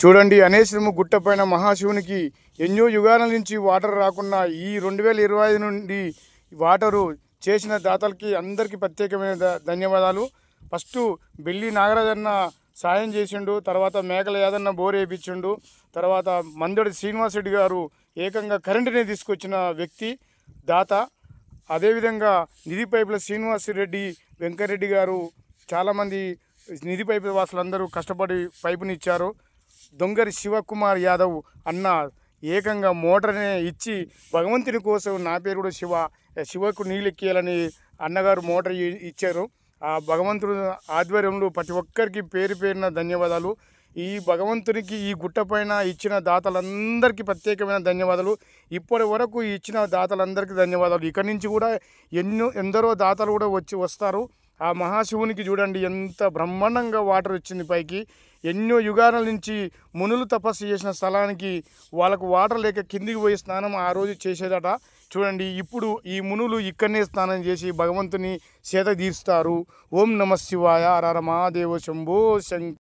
చూడండి, అనేశ్వరము గుట్టపైన మహాశివునికి ఎన్నో యుగాల నుంచి వాటర్ రాకుండా ఈ 2025 నుండి వాటరు చేసిన దాతలకి అందరికీ ప్రత్యేకమైన ధన్యవాదాలు. ఫస్ట్ బెల్లి నాగరాజన్న సాయం చేసిండు, తర్వాత మేకల యాదన్న బోర్ వేయించిండు, తర్వాత మందడి శ్రీనివాసరెడ్డి గారు ఏకంగా కరెంటుని తీసుకొచ్చిన వ్యక్తి దాత. అదేవిధంగా నిధి పైపుల శ్రీనివాసరెడ్డి వెంకరెడ్డి గారు చాలామంది నిధి పైపుల వాసులందరూ కష్టపడి పైపునిచ్చారు. దొంగరి శివకుమార్ యాదవ్ అన్న ఏకంగా మోటార్నే ఇచ్చి భగవంతుని కోసం, నా పేరు కూడా శివకు నీళ్ళు ఎక్కియాలని అన్నగారు మోటార్ ఇచ్చారు. ఆ భగవంతుడు ఆధ్వర్యంలో ప్రతి ఒక్కరికి పేరు పేరున ధన్యవాదాలు. ఈ భగవంతునికి ఈ గుట్టపైన ఇచ్చిన దాతలందరికీ ప్రత్యేకమైన ధన్యవాదాలు. ఇప్పటి వరకు ఇచ్చిన దాతలందరికీ ధన్యవాదాలు. ఇక్కడి నుంచి కూడా ఎందరో దాతలు కూడా వస్తారు. ఆ మహాశివునికి చూడండి ఎంత బ్రహ్మాండంగా వాటర్ వచ్చింది పైకి. ఎన్నో యుగాల నుంచి మునులు తపస్సు చేసిన స్థలానికి వాళ్ళకు వాటర్ లేక కిందికి పోయి స్నానం ఆ రోజు చేసేదట. చూడండి, ఇప్పుడు ఈ మునులు ఇక్కడనే స్నానం చేసి భగవంతుని సేద తీరుస్తారు. ఓం నమ శివాయ, హర హర మహాదేవ, శంభో శంకర.